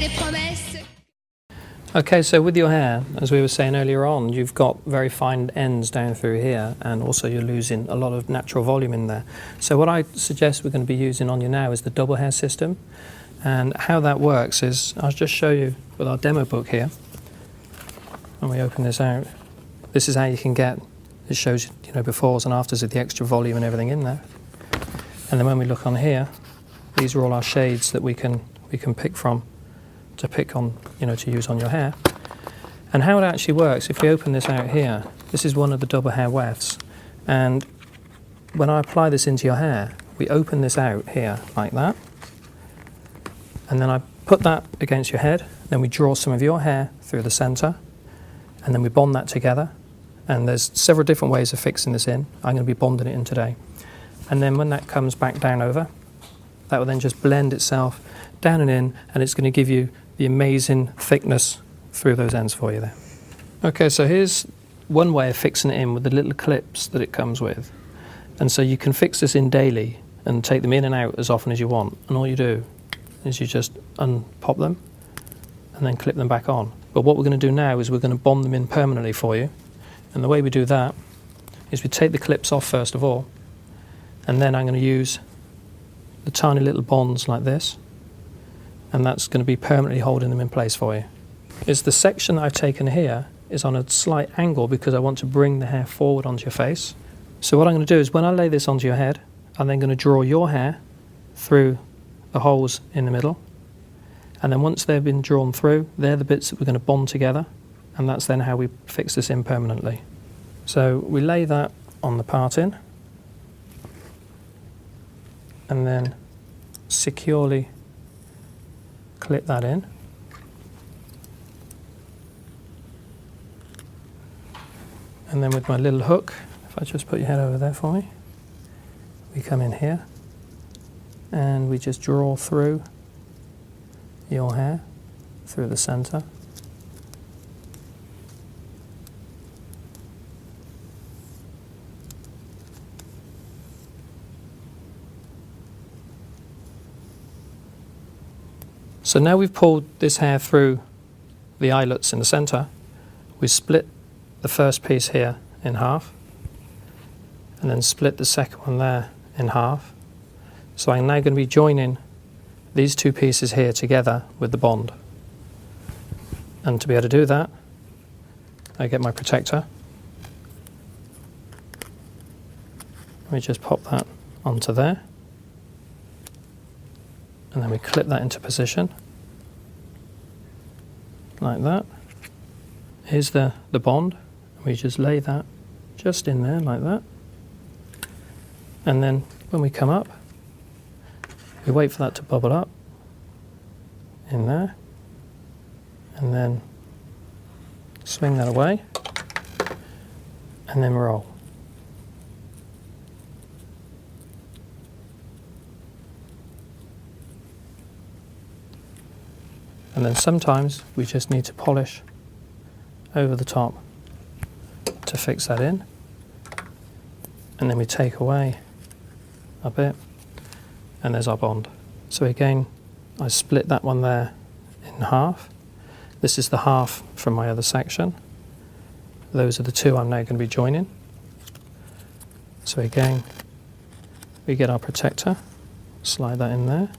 des promesses. Okay, so with your hair, as we were saying earlier on, you've got very fine ends down through here, and also you're losing a lot of natural volume in there. So what I suggest we're going to be using on you now is the double hair system. And how that works is, I'll just show you with our demo book here. When we open this out, this is how you can get, it shows you know, befores and afters with the extra volume and everything in there. And then when we look on here, these are all our shades that we can pick from, to pick on, you know, to use on your hair. And how it actually works, if we open this out here, this is one of the double hair wefts, and when I apply this into your hair, we open this out here like that, and then I put that against your head, then we draw some of your hair through the center, and then we bond that together. And there's several different ways of fixing this in. I'm going to be bonding it in today. And then when that comes back down over, that will then just blend itself down and in, and it's going to give you the amazing thickness through those ends for you there. Okay, so here's one way of fixing it in with the little clips that it comes with. And so you can fix this in daily and take them in and out as often as you want. And all you do is you just unpop them and then clip them back on. But what we're going to do now is we're going to bond them in permanently for you. And the way we do that is we take the clips off first of all, and then I'm going to use the tiny little bonds like this, and that's going to be permanently holding them in place for you. Is the section that I've taken here is on a slight angle because I want to bring the hair forward onto your face. So what I'm going to do is when I lay this onto your head, I'm then going to draw your hair through the holes in the middle, and then once they've been drawn through, they're the bits that we're going to bond together, and that's then how we fix this in permanently. So we lay that on the parting, and then securely clip that in. And then with my little hook, if I just put your head over there for me, we come in here and we just draw through your hair, through the center. So now we've pulled this hair through the eyelets in the center, we split the first piece here in half, and then split the second one there in half. So I'm now going to be joining these two pieces here together with the bond. And to be able to do that, I get my protector. Let me just pop that onto there. And then we clip that into position, like that. Here's the bond. We just lay that just in there, like that. And then when we come up, we wait for that to bubble up in there, and then swing that away, and then roll. And then sometimes we just need to polish over the top to fix that in. And then we take away a bit, and there's our bond. So again, I split that one there in half. This is the half from my other section. Those are the two I'm now going to be joining. So again, we get our protector, slide that in there.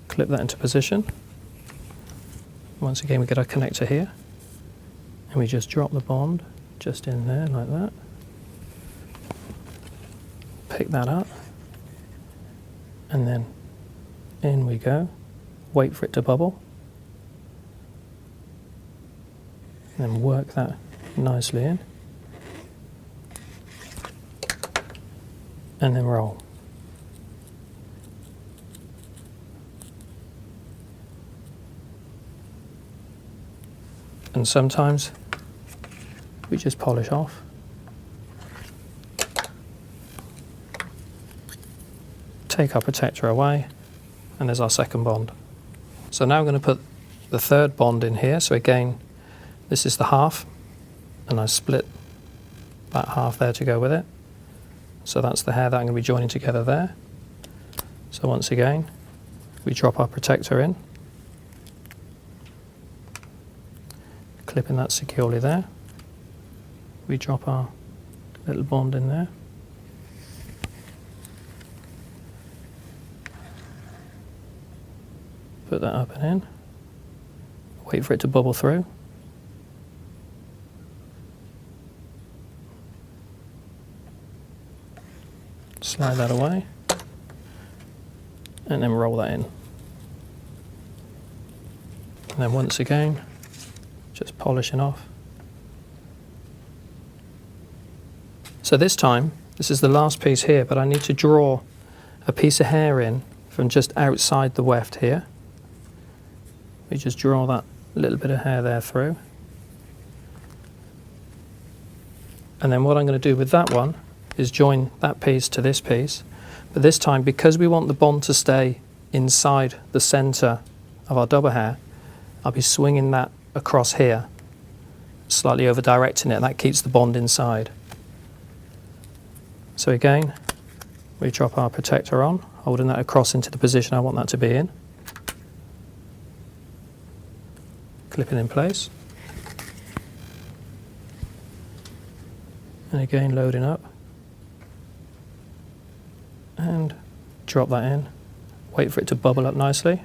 Clip that into position. Once again, we get our connector here, and we just drop the bond just in there like that. Pick that up, and then in we go. Wait for it to bubble, and then work that nicely in, and then roll. And sometimes we just polish off. Take our protector away, and there's our second bond. So now I'm going to put the third bond in here. So again, this is the half, and I split that half there to go with it. So that's the hair that I'm going to be joining together there. So So once again, we drop our protector in, clipping that securely there. We drop our little bond in there. Put that up and in. Wait for it to bubble through. Slide that away. And then roll that in. And then once again, just polishing off. So this time, this is the last piece here, but I need to draw a piece of hair in from just outside the weft here. We just draw that little bit of hair there through. And then what I'm going to do with that one is join that piece to this piece. But this time, because we want the bond to stay inside the centre of our double hair, I'll be swinging that across here, slightly over directing it, and that keeps the bond inside. So again, we drop our protector on, holding that across into the position I want that to be in. Clip it in place. And again, loading up. And drop that in. Wait for it to bubble up nicely.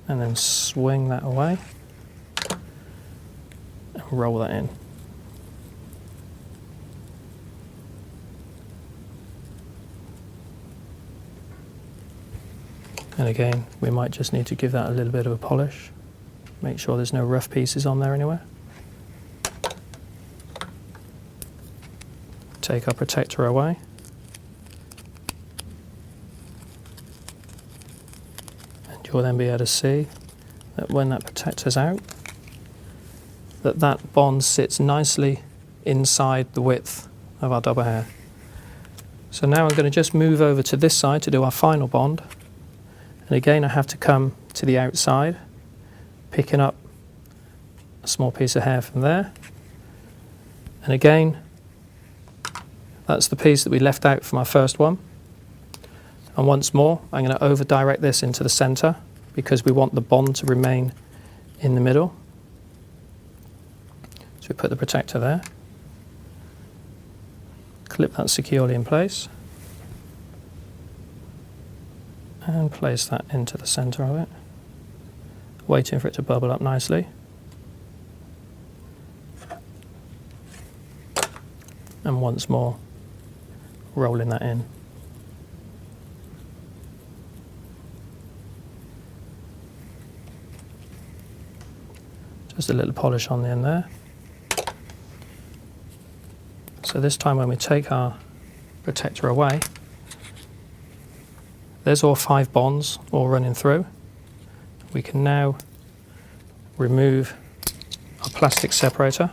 And then swing that away. And roll that in. And again, we might just need to give that a little bit of a polish. Make sure there's no rough pieces on there anywhere. Take our protector away. And you'll then be able to see that when that protector's out, that bond sits nicely inside the width of our double hair. So now I'm going to just move over to this side to do our final bond. And again, I have to come to the outside, picking up a small piece of hair from there. And again, that's the piece that we left out from our first one. And once more, I'm going to over direct this into the center because we want the bond to remain in the middle. So we put the protector there, clip that securely in place, and place that into the center of it, waiting for it to bubble up nicely. And once more, rolling that in. Just a little polish on the end there. So this time when we take our protector away, there's all 5 bonds all running through. We can now remove our plastic separator,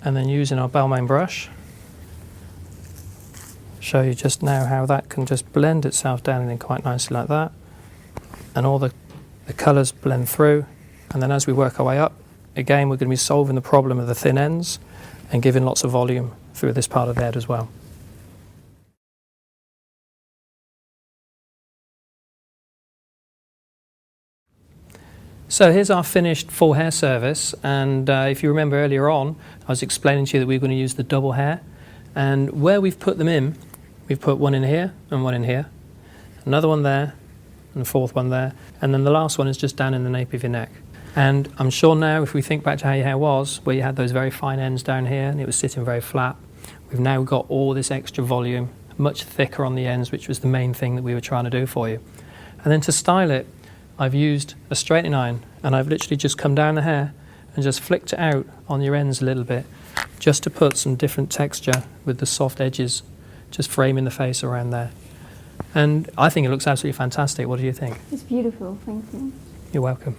and then using our Balmain brush, show you just now how that can just blend itself down in quite nicely like that, and all the colours blend through. And then as we work our way up, again we're going to be solving the problem of the thin ends and giving lots of volume through this part of the head as well. So here's our finished full hair service, and if you remember earlier on, I was explaining to you that we were going to use the double hair, and where we've put them in, we've put one in here and one in here, another one there, and the 4th one there, and then the last one is just down in the nape of your neck. And I'm sure now, if we think back to how your hair was, where you had those very fine ends down here and it was sitting very flat, we've now got all this extra volume, much thicker on the ends, which was the main thing that we were trying to do for you. And then to style it, I've used a straightening iron, and I've literally just come down the hair and just flicked it out on your ends a little bit, just to put some different texture with the soft edges, just framing the face around there. And I think it looks absolutely fantastic. What do you think? It's beautiful, thank you. You're welcome.